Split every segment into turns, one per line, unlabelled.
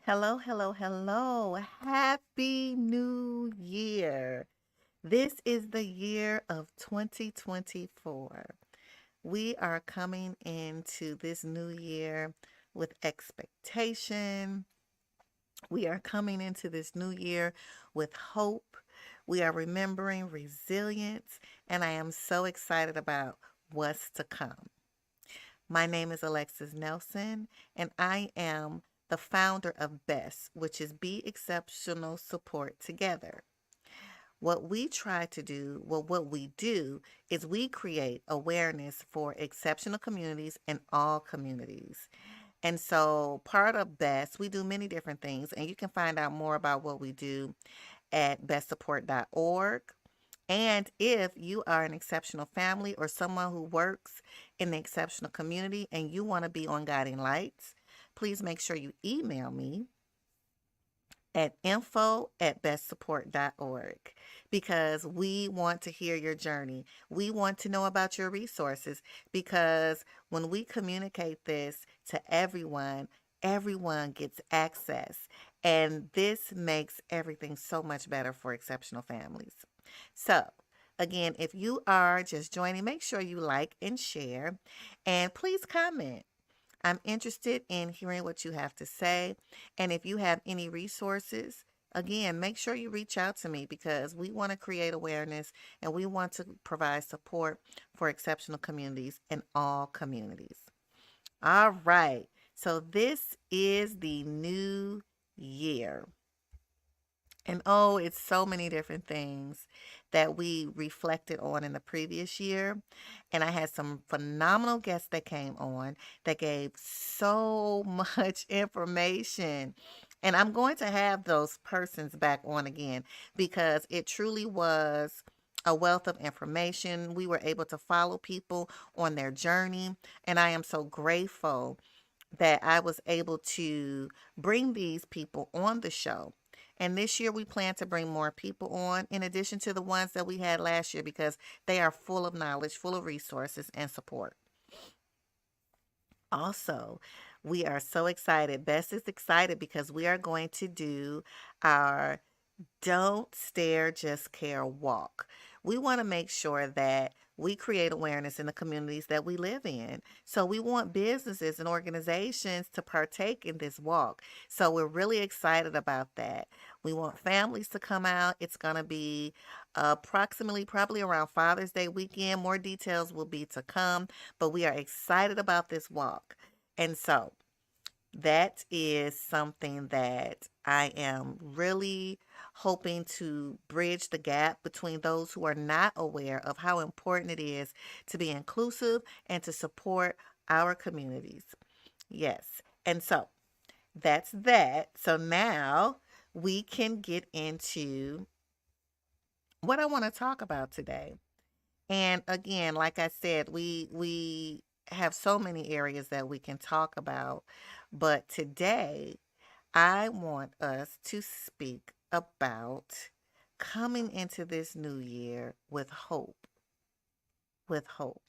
Hello, hello, hello. Happy New Year. This is the year of 2024. We are coming into this new year with expectation. We are coming into this new year with hope. We are remembering resilience, and I am so excited about what's to come. My name is Alexis Nelson, and I am the founder of BEST, which is Be Exceptional Support Together. What we try to do, well, what we do is we create awareness for exceptional communities in all communities. And so, part of BEST, we do many different things, and you can find out more about what we do at bestsupport.org. And if you are an exceptional family or someone who works in the exceptional community and you want to be on Guiding Lights, please make sure you email me at info@bestsupport.org because we want to hear your journey. We want to know about your resources because when we communicate this to everyone, everyone gets access. And this makes everything so much better for exceptional families. So, again, if you are just joining, make sure you like and share and please comment. I'm interested in hearing what you have to say. And if you have any resources, again, make sure you reach out to me because we want to create awareness and we want to provide support for exceptional communities in all communities. All right. So this is the new year. And oh, it's so many different things that we reflected on in the previous year. And I had some phenomenal guests that came on that gave so much information. And I'm going to have those persons back on again because it truly was a wealth of information. We were able to follow people on their journey. And I am so grateful that I was able to bring these people on the show. And this year we plan to bring more people on in addition to the ones that we had last year because they are full of knowledge, full of resources and support. Also, we are so excited. Bess is excited because we are going to do our Don't Stare, Just Care walk. We want to make sure that we create awareness in the communities that we live in. So we want businesses and organizations to partake in this walk. So we're really excited about that. We want families to come out. It's going to be approximately probably around Father's Day weekend. More details will be to come, but we are excited about this walk. And so that is something that I am really hoping to bridge the gap between those who are not aware of how important it is to be inclusive and to support our communities. Yes. And so that's that. So now we can get into what I want to talk about today. And again, like I said, we have so many areas that we can talk about, but today I want us to speak about coming into this new year with hope, with hope.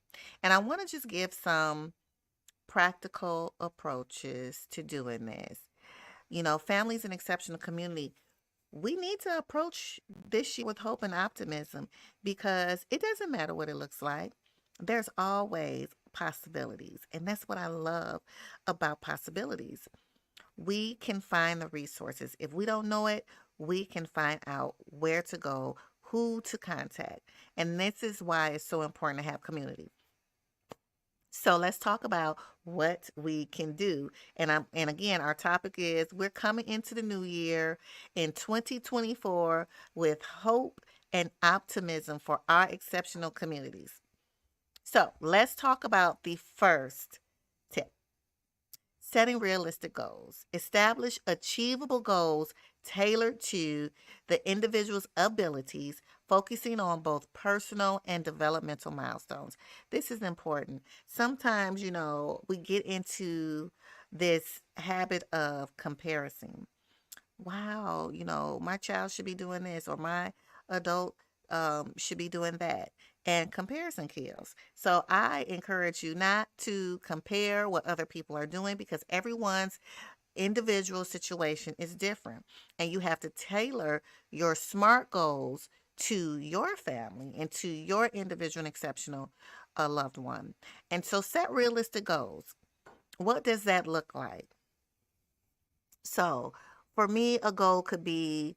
And I want to just give some practical approaches to doing this. You know, families and exceptional community, we need to approach this year with hope and optimism because it doesn't matter what it looks like. There's always possibilities. And that's what I love about possibilities. We can find the resources. If we don't know it, we can find out where to go, who to contact. And this is why it's so important to have community. So let's talk about what we can do. And again, our topic is we're coming into the new year in 2024 with hope and optimism for our exceptional communities. So let's talk about the first tip. Setting realistic goals. Establish achievable goals tailored to the individual's abilities, focusing on both personal and developmental milestones. This is important. Sometimes, we get into this habit of comparison. Wow, my child should be doing this or my adult should be doing that. And comparison kills. So I encourage you not to compare what other people are doing because everyone's individual situation is different, and you have to tailor your SMART goals to your family and to your individual and exceptional loved one. And so set realistic goals. What does that look like? So, for me, a goal could be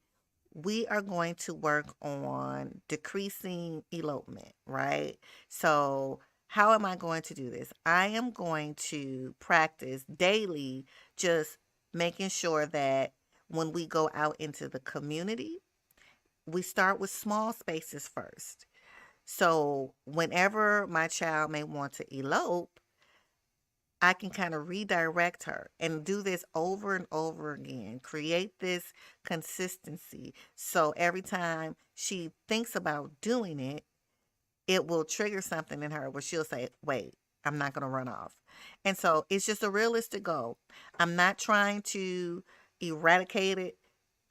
we are going to work on decreasing elopement, right? So, how am I going to do this? I am going to practice daily just making sure that when we go out into the community, we start with small spaces first. So, whenever my child may want to elope, I can kind of redirect her and do this over and over again. Create this consistency. So every time she thinks about doing it, it will trigger something in her where she'll say, wait, I'm not going to run off. And so it's just a realistic goal. I'm not trying to eradicate it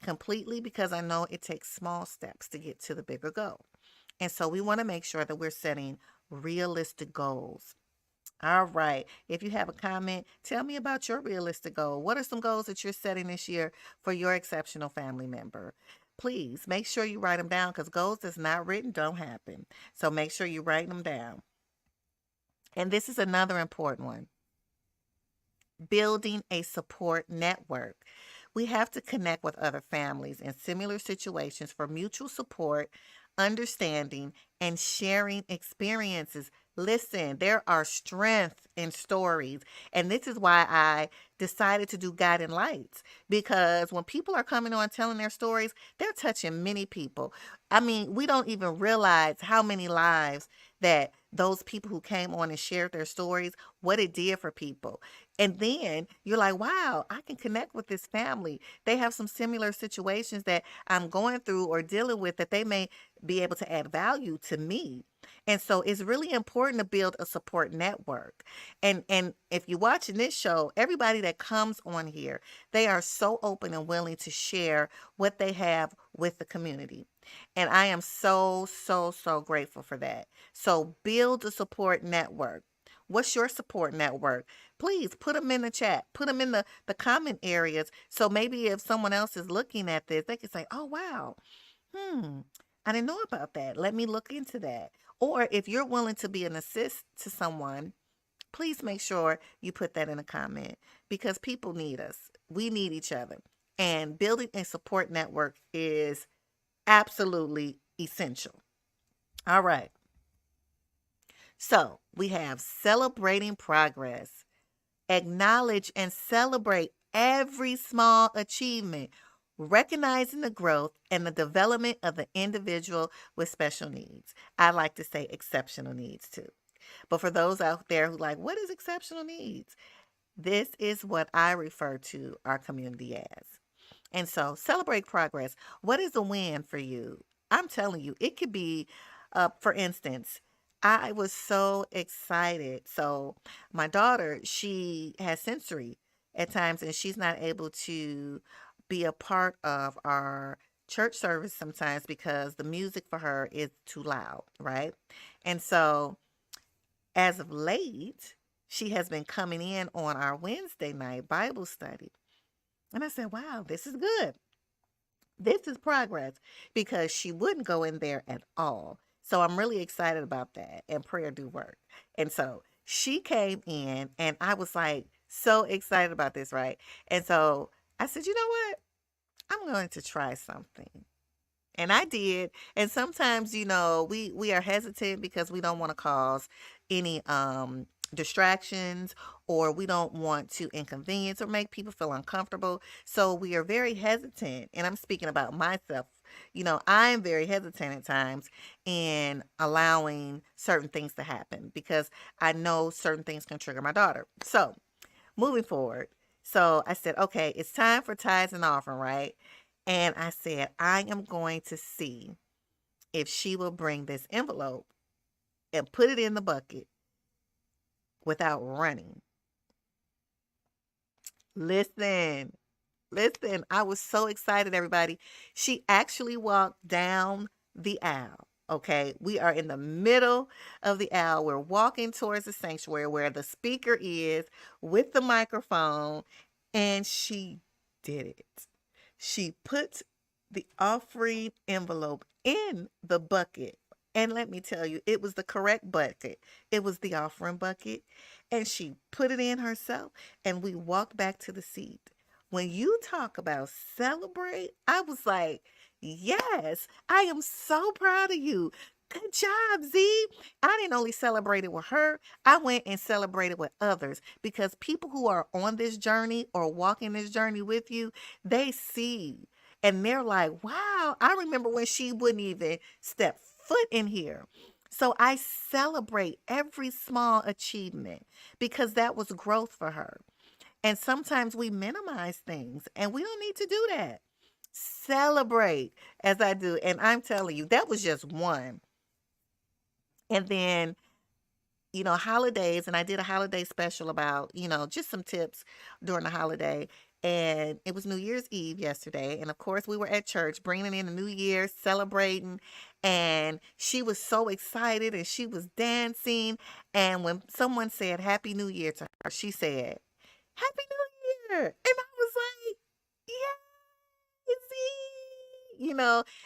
completely because I know it takes small steps to get to the bigger goal. And so we want to make sure that we're setting realistic goals. All right. If you have a comment, tell me about your realistic goal. What are some goals that you're setting this year for your exceptional family member? Please make sure you write them down because goals that's not written don't happen. So make sure you write them down. And this is another important one, building a support network. We have to connect with other families in similar situations for mutual support, understanding, and sharing experiences. Listen, there are strengths in stories. And this is why I decided to do Guiding Lights. Because when people are coming on telling their stories, they're touching many people. I mean, we don't even realize how many lives that those people who came on and shared their stories, what it did for people. And then you're like, wow, I can connect with this family. They have some similar situations that I'm going through or dealing with that they may be able to add value to me. And so it's really important to build a support network. And if you're watching this show, everybody that comes on here, they are so open and willing to share what they have with the community. And I am so, so, so grateful for that. So build a support network. What's your support network? Please put them in the chat. Put them in the comment areas. So maybe if someone else is looking at this, they can say, oh, wow, I didn't know about that. Let me look into that. Or if you're willing to be an assist to someone, please make sure you put that in a comment because people need us. We need each other. And building a support network is absolutely essential. All right. So we have celebrating progress. Acknowledge and celebrate every small achievement, recognizing the growth and the development of the individual with special needs. I like to say exceptional needs too. But for those out there who like, what is exceptional needs? This is what I refer to our community as. And so celebrate progress. What is a win for you? I'm telling you, it could be, for instance, I was so excited. So my daughter, she has sensory at times, and she's not able to be a part of our church service sometimes because the music for her is too loud, right? And so as of late, she has been coming in on our Wednesday night Bible study. And I said, wow, this is good. This is progress because she wouldn't go in there at all. So I'm really excited about that. And prayer do work. And so she came in and I was like so excited about this, right? And so I said, you know what? I'm going to try something. And I did. And sometimes, we are hesitant because we don't want to cause any distractions, or we don't want to inconvenience or make people feel uncomfortable. So we are very hesitant. And I'm speaking about myself. I'm very hesitant at times in allowing certain things to happen because I know certain things can trigger my daughter. So moving forward. So I said, okay, it's time for tithes and offering, right? And I said, I am going to see if she will bring this envelope and put it in the bucket without running. Listen, listen, I was so excited, everybody. She actually walked down the aisle. Okay, we are in the middle of the aisle. We're walking towards the sanctuary where the speaker is with the microphone. And she did it. She put the offering envelope in the bucket. And let me tell you, it was the correct bucket. It was the offering bucket. And she put it in herself. And we walked back to the seat. When you talk about celebrate, I was like, yes, I am so proud of you. Good job, Z. I didn't only celebrate it with her, I went and celebrated with others because people who are on this journey or walking this journey with you, they see and they're like, wow, I remember when she wouldn't even step foot in here. So I celebrate every small achievement because that was growth for her. And sometimes we minimize things and we don't need to do that. Celebrate as I do. And I'm telling you, that was just one. And then holidays, and I did a holiday special about, just some tips during the holiday. And it was New Year's Eve yesterday. And of course, we were at church bringing in the new year, celebrating. And she was so excited and she was dancing. And when someone said Happy New Year to her, she said, Happy New Year. And I was like,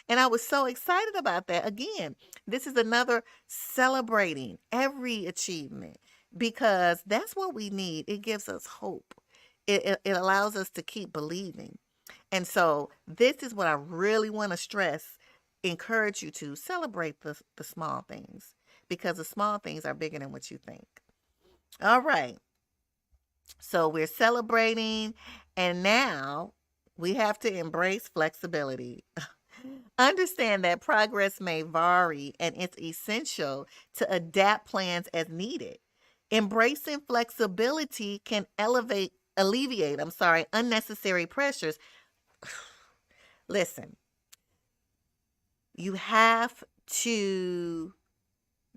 and I was so excited about that. Again, this is another celebrating every achievement because that's what we need. It gives us hope. It allows us to keep believing. And so this is what I really want to stress, encourage you to celebrate the small things because the small things are bigger than what you think. All right. So we're celebrating, and now we have to embrace flexibility. Understand that progress may vary and it's essential to adapt plans as needed. Embracing flexibility can alleviate, unnecessary pressures. Listen, you have to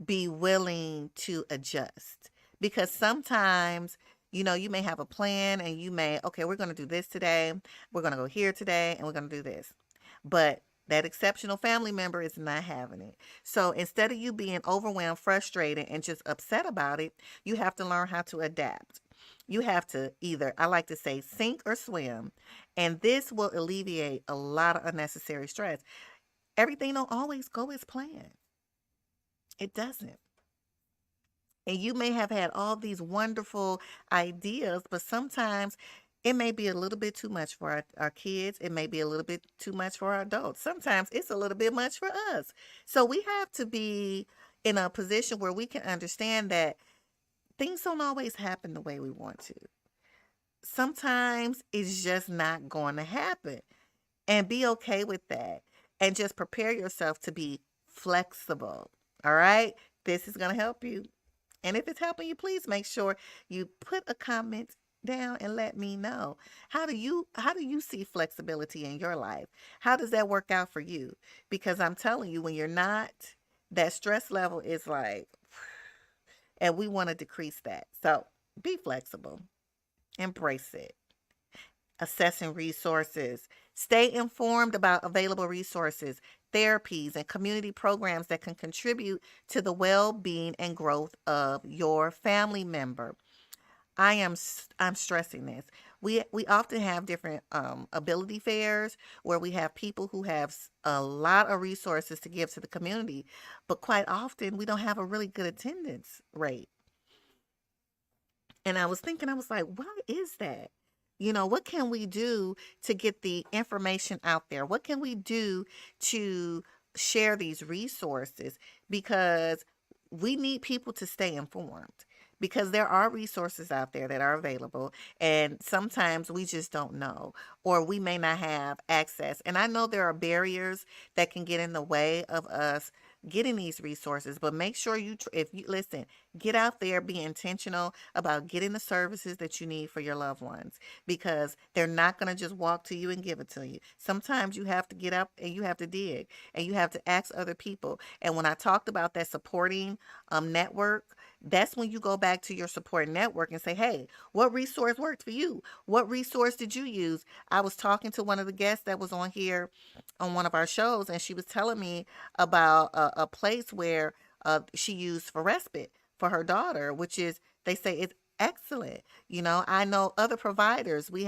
be willing to adjust because sometimes you may have a plan and okay, we're going to do this today, we're going to go here today, and we're going to do this, but that exceptional family member is not having it. So instead of you being overwhelmed, frustrated, and just upset about it, you have to learn how to adapt. You have to either, I like to say, sink or swim, and this will alleviate a lot of unnecessary stress. Everything don't always go as planned. It doesn't. And you may have had all these wonderful ideas, but sometimes it may be a little bit too much for our kids. It may be a little bit too much for our adults. Sometimes it's a little bit much for us. So we have to be in a position where we can understand that things don't always happen the way we want to. Sometimes it's just not going to happen. And be okay with that. And just prepare yourself to be flexible. All right? This is going to help you. And if it's helping you, please make sure you put a comment down and let me know. How do you see flexibility in your life? How does that work out for you? Because I'm telling you, when you're not, that stress level is like, and we want to decrease that. So be flexible, embrace it. Assessing resources. Stay informed about available resources, therapies, and community programs that can contribute to the well-being and growth of your family member. I'm stressing this. We often have different ability fairs where we have people who have a lot of resources to give to the community, but quite often we don't have a really good attendance rate. And I was thinking, I was like, why is that? What can we do to get the information out there? What can we do to share these resources? Because we need people to stay informed because there are resources out there that are available and sometimes we just don't know or we may not have access. And I know there are barriers that can get in the way of us getting these resources, but make sure if you listen, get out there, be intentional about getting the services that you need for your loved ones because they're not going to just walk to you and give it to you. Sometimes you have to get up and you have to dig and you have to ask other people. And when I talked about that supporting network, that's when you go back to your support network and say, hey, what resource worked for you? What resource did you use? I was talking to one of the guests that was on here on one of our shows, and she was telling me about a place where she used for respite for her daughter, which is, they say Excellent. I know other providers. We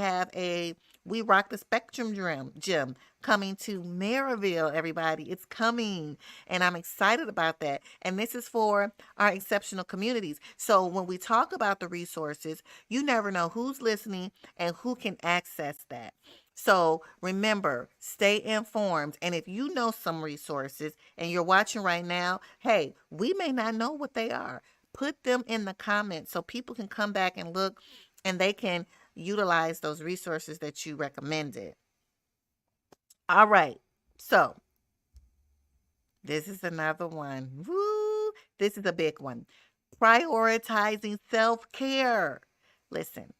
Rock the Spectrum gym coming to Maryville, everybody. It's coming. And I'm excited about that. And this is for our exceptional communities. So when we talk about the resources, you never know who's listening and who can access that. So remember, stay informed. And if you know some resources and you're watching right now, hey, we may not know what they are. Put them in the comments so people can come back and look and they can utilize those resources that you recommended. All right. So this is another one. Woo! This is a big one. Prioritizing self care. Listen,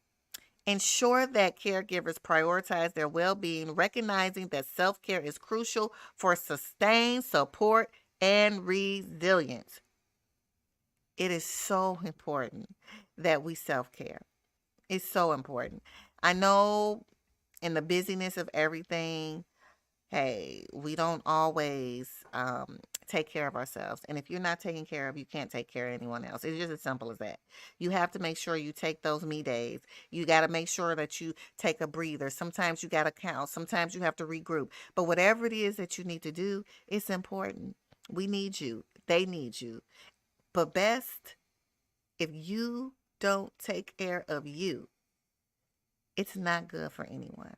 ensure that caregivers prioritize their well being, recognizing that self care is crucial for sustained support and resilience. It is so important that we self care. It's so important. I know in the busyness of everything, hey, we don't always take care of ourselves. And if you're not taking care of, you can't take care of anyone else. It's just as simple as that. You have to make sure you take those me days. You got to make sure that you take a breather. Sometimes you got to count. Sometimes you have to regroup. But whatever it is that you need to do, it's important. We need you. They need you. But best, if you don't take care of you, it's not good for anyone.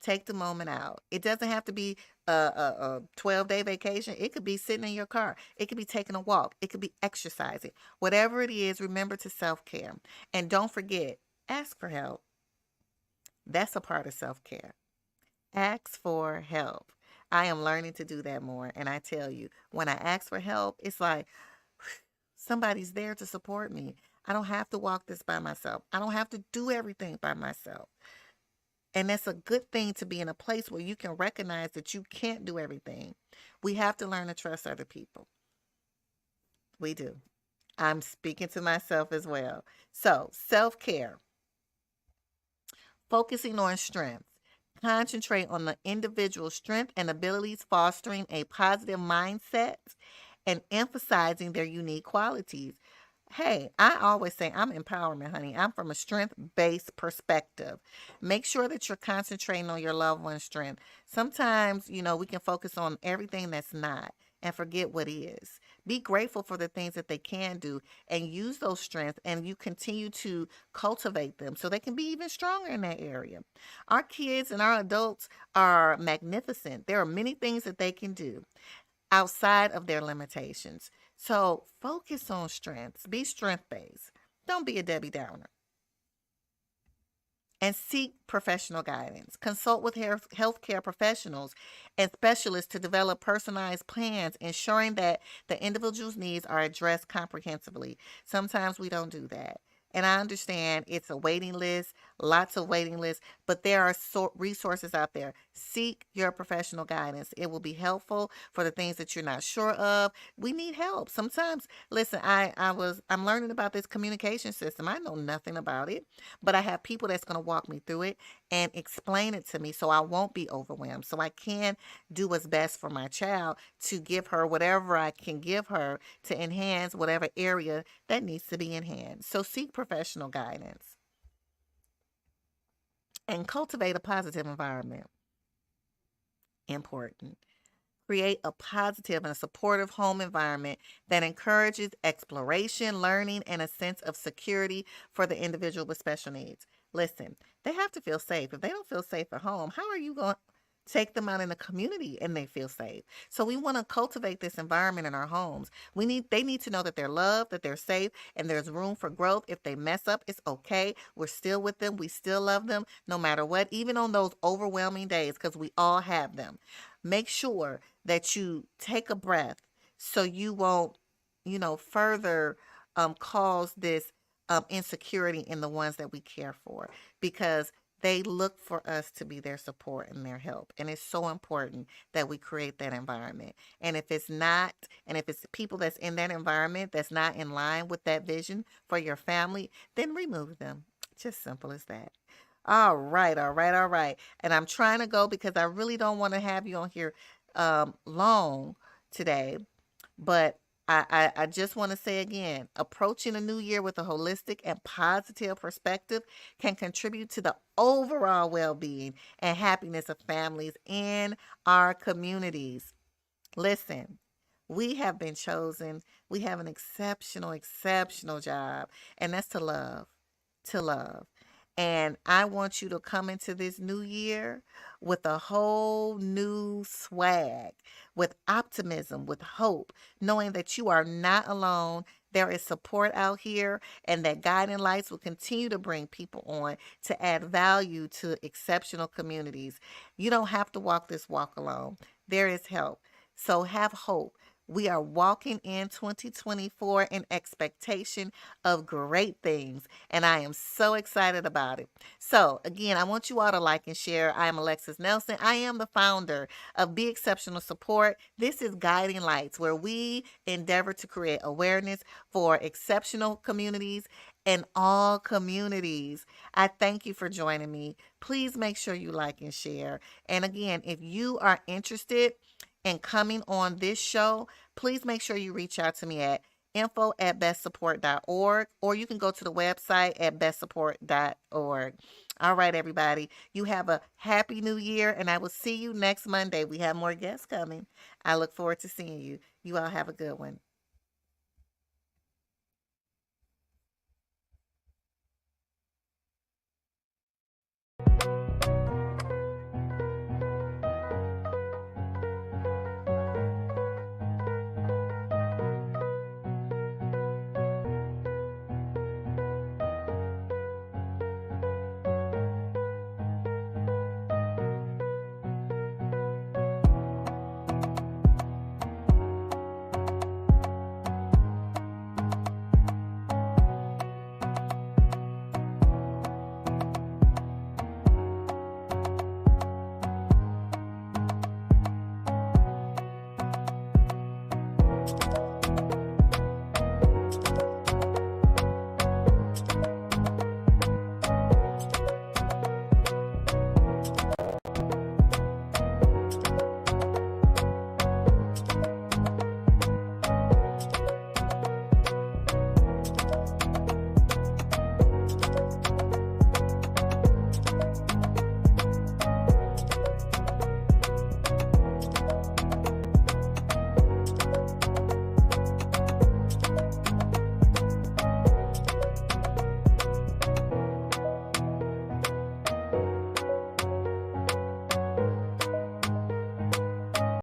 Take the moment out. It doesn't have to be a 12-day vacation. It could be sitting in your car. It could be taking a walk. It could be exercising. Whatever it is, remember to self-care. And don't forget, ask for help. That's a part of self-care. Ask for help. I am learning to do that more. And I tell you, when I ask for help, it's like somebody's there to support me. I don't have to walk this by myself. I don't have to do everything by myself. And that's a good thing to be in a place where you can recognize that you can't do everything. We have to learn to trust other people. We do. I'm speaking to myself as well. So, self care, focusing on strength. Concentrate on the individual's strength and abilities, fostering a positive mindset and emphasizing their unique qualities. Hey, I always say I'm empowerment, honey. I'm from a strength based perspective. Make sure that you're concentrating on your loved one's strength. Sometimes, we can focus on everything that's not and forget what is. Be grateful for the things that they can do and use those strengths, and you continue to cultivate them so they can be even stronger in that area. Our kids and our adults are magnificent. There are many things that they can do outside of their limitations. So focus on strengths. Be strength based. Don't be a Debbie Downer. And seek professional guidance. Consult with healthcare professionals and specialists to develop personalized plans, ensuring that the individual's needs are addressed comprehensively. Sometimes we don't do that. And I understand it's a waiting list, lots of waiting lists, but there are resources out there. Seek your professional guidance. It will be helpful for the things that you're not sure of. We need help. Sometimes, listen, I'm learning about this communication system. I know nothing about it, but I have people that's going to walk me through it and explain it to me so I won't be overwhelmed. So I can do what's best for my child to give her whatever I can give her to enhance whatever area that needs to be enhanced. So seek professional guidance and cultivate a positive environment. Important. Create a positive and a supportive home environment that encourages exploration, learning, and a sense of security for the individual with special needs. Listen, they have to feel safe. If they don't feel safe at home, how are you going to take them out in the community and they feel safe? So we want to cultivate this environment in our homes. They need to know that they're loved, that they're safe, and there's room for growth. If they mess up, it's okay. We're still with them. We still love them no matter what, even on those overwhelming days, because we all have them. Make sure that you take a breath so you won't, further cause this insecurity in the ones that we care for, because they look for us to be their support and their help. And it's so important that we create that environment. And if it's not, and if it's people that's in that environment that's not in line with that vision for your family, then remove them. Just simple as that. All right, all right, all right. And I'm trying to go because I really don't want to have you on here long today. But I just want to say again, approaching a new year with a holistic and positive perspective can contribute to the overall well being and happiness of families in our communities. Listen, we have been chosen. We have an exceptional, exceptional job, and that's to love, to love. And I want you to come into this new year with a whole new swag, with optimism, with hope, knowing that you are not alone. There is support out here, and that Guiding Lights will continue to bring people on to add value to exceptional communities. You don't have to walk this walk alone. There is help. So have hope. We are walking in 2024 in expectation of great things, and I am so excited about it. So, again, I want you all to like and share. I am Alexis Nelson. I am the founder of Be Exceptional Support. This is Guiding Lights, where we endeavor to create awareness for exceptional communities in all communities. I thank you for joining me. Please make sure you like and share. And again, if you are interested in coming on this show, please make sure you reach out to me at info@bestsupport.org, or you can go to the website at bestsupport.org. All right, everybody. You have a happy new year, and I will see you next Monday. We have more guests coming. I look forward to seeing you. You all have a good one.